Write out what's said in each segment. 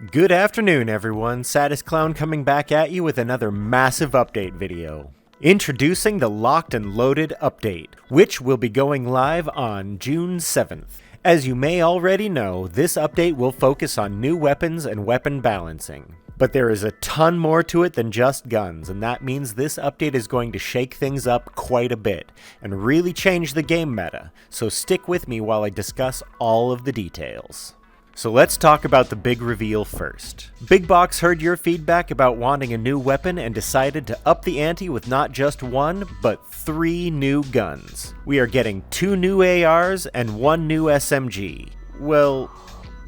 Good afternoon, everyone. Saddest Clown coming back at you with another massive update video. Introducing the Locked and Loaded update, which will be going live on June 7th. As you may already know, this update will focus on new weapons and weapon balancing. But there is a ton more to it than just guns, and that means this update is going to shake things up quite a bit and really change the game meta, so stick with me while I discuss all of the details. So let's talk about the big reveal first. Big Box heard your feedback about wanting a new weapon and decided to up the ante with not just one, but 3 new guns. We are getting 2 new ARs and 1 new SMG. Well,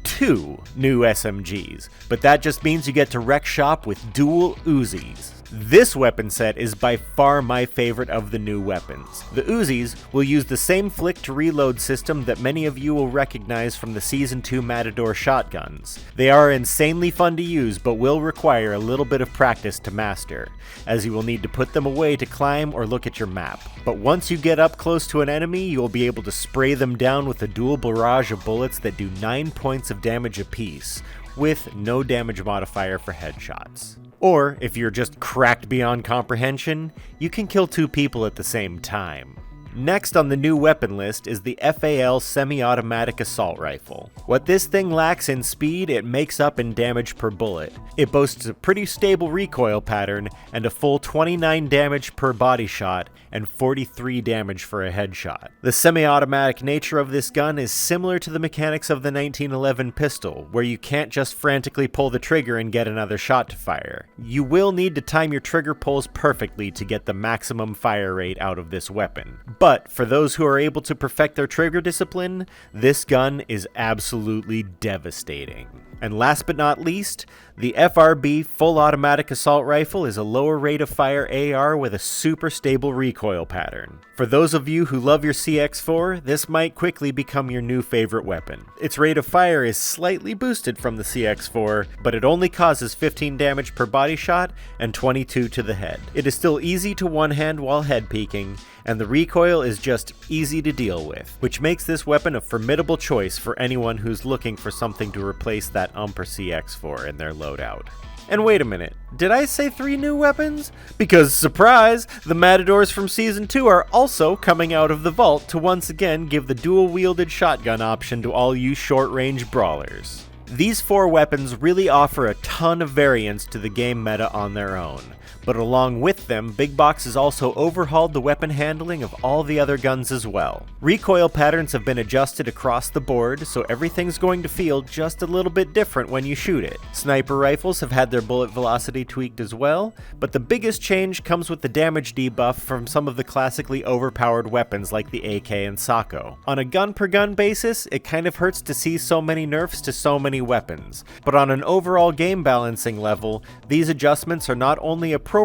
2 new SMGs, but that just means you get to wreck shop with dual Uzis. This weapon set is by far my favorite of the new weapons. The Uzis will use the same flick to reload system that many of you will recognize from the Season 2 Matador shotguns. They are insanely fun to use, but will require a little bit of practice to master, as you will need to put them away to climb or look at your map. But once you get up close to an enemy, you will be able to spray them down with a dual barrage of bullets that do 9 points of damage apiece, with no damage modifier for headshots. Or, if you're just cracked beyond comprehension, you can kill 2 people at the same time. Next on the new weapon list is the FAL semi-automatic assault rifle. What this thing lacks in speed, it makes up in damage per bullet. It boasts a pretty stable recoil pattern and a full 29 damage per body shot and 43 damage for a headshot. The semi-automatic nature of this gun is similar to the mechanics of the 1911 pistol, where you can't just frantically pull the trigger and get another shot to fire. You will need to time your trigger pulls perfectly to get the maximum fire rate out of this weapon. But for those who are able to perfect their trigger discipline, this gun is absolutely devastating. And last but not least, the FRB full automatic assault rifle is a lower rate of fire AR with a super stable recoil pattern. For those of you who love your CX4, this might quickly become your new favorite weapon. Its rate of fire is slightly boosted from the CX4, but it only causes 15 damage per body shot and 22 to the head. It is still easy to one-hand while head peeking, and the recoil is just easy to deal with, which makes this weapon a formidable choice for anyone who's looking for something to replace that Umper CX4 in their loadout. And wait a minute, did I say 3 new weapons? Because, surprise, the Matadors from Season 2 are also coming out of the vault to once again give the dual-wielded shotgun option to all you short-range brawlers. These 4 weapons really offer a ton of variance to the game meta on their own. But along with them, Big Box has also overhauled the weapon handling of all the other guns as well. Recoil patterns have been adjusted across the board, so everything's going to feel just a little bit different when you shoot it. Sniper rifles have had their bullet velocity tweaked as well, but the biggest change comes with the damage debuff from some of the classically overpowered weapons like the AK and Sako. On a gun-per-gun basis, it kind of hurts to see so many nerfs to so many weapons, but on an overall game balancing level, these adjustments are not only appropriate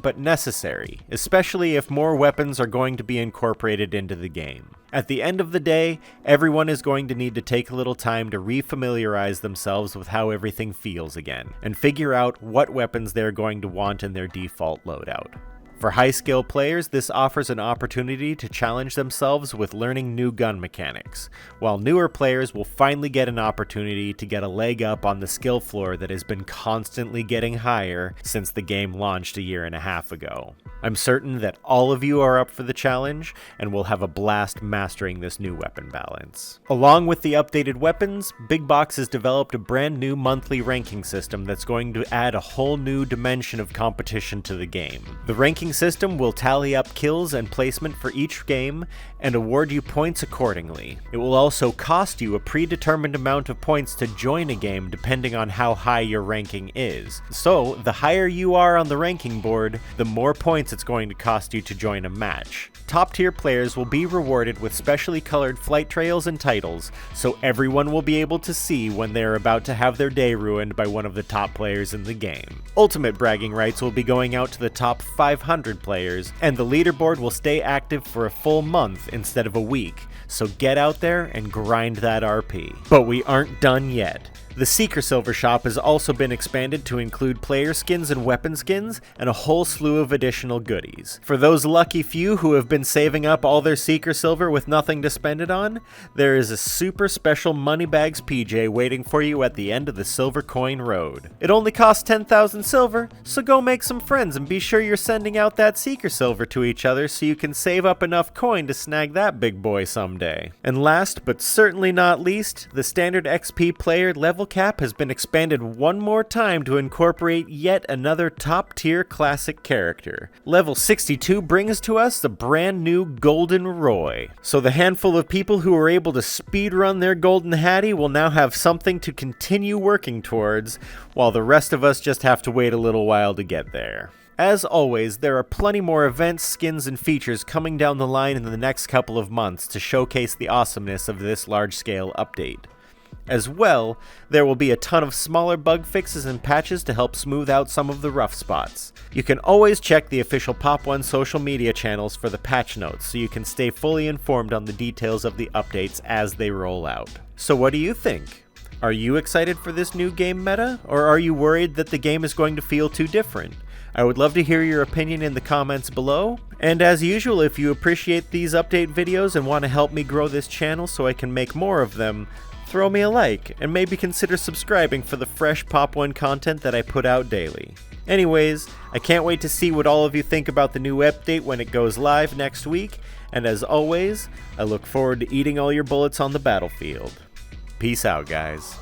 but necessary, especially if more weapons are going to be incorporated into the game. At the end of the day, everyone is going to need to take a little time to refamiliarize themselves with how everything feels again, and figure out what weapons they're going to want in their default loadout. For high-skill players, this offers an opportunity to challenge themselves with learning new gun mechanics, while newer players will finally get an opportunity to get a leg up on the skill floor that has been constantly getting higher since the game launched a year and a half ago. I'm certain that all of you are up for the challenge and will have a blast mastering this new weapon balance. Along with the updated weapons, Big Box has developed a brand new monthly ranking system that's going to add a whole new dimension of competition to the game. The ranking system will tally up kills and placement for each game and award you points accordingly. It will also cost you a predetermined amount of points to join a game depending on how high your ranking is. So, the higher you are on the ranking board, the more points it's going to cost you to join a match. Top tier players will be rewarded with specially colored flight trails and titles, so everyone will be able to see when they're about to have their day ruined by one of the top players in the game. Ultimate bragging rights will be going out to the top 500 players, and the leaderboard will stay active for a full month instead of a week, so get out there and grind that RP. But we aren't done yet. The Seeker Silver shop has also been expanded to include player skins and weapon skins, and a whole slew of additional goodies. For those lucky few who have been saving up all their Seeker Silver with nothing to spend it on, there is a super special Moneybags PJ waiting for you at the end of the Silver Coin Road. It only costs 10,000 silver, so go make some friends and be sure you're sending out that Seeker Silver to each other so you can save up enough coin to snag that big boy someday. And last but certainly not least, the standard XP player level cap has been expanded one more time to incorporate yet another top tier classic character. Level 62 brings to us the brand new Golden Roy. So the handful of people who are able to speedrun their Golden Hattie will now have something to continue working towards, while the rest of us just have to wait a little while to get there. As always, there are plenty more events, skins, and features coming down the line in the next couple of months to showcase the awesomeness of this large-scale update. As well, there will be a ton of smaller bug fixes and patches to help smooth out some of the rough spots. You can always check the official Pop 1 social media channels for the patch notes so you can stay fully informed on the details of the updates as they roll out. So what do you think? Are you excited for this new game meta, or are you worried that the game is going to feel too different? I would love to hear your opinion in the comments below, and as usual, if you appreciate these update videos and want to help me grow this channel so I can make more of them, throw me a like, and maybe consider subscribing for the fresh Pop 1 content that I put out daily. Anyways, I can't wait to see what all of you think about the new update when it goes live next week, and as always, I look forward to eating all your bullets on the battlefield. Peace out, guys.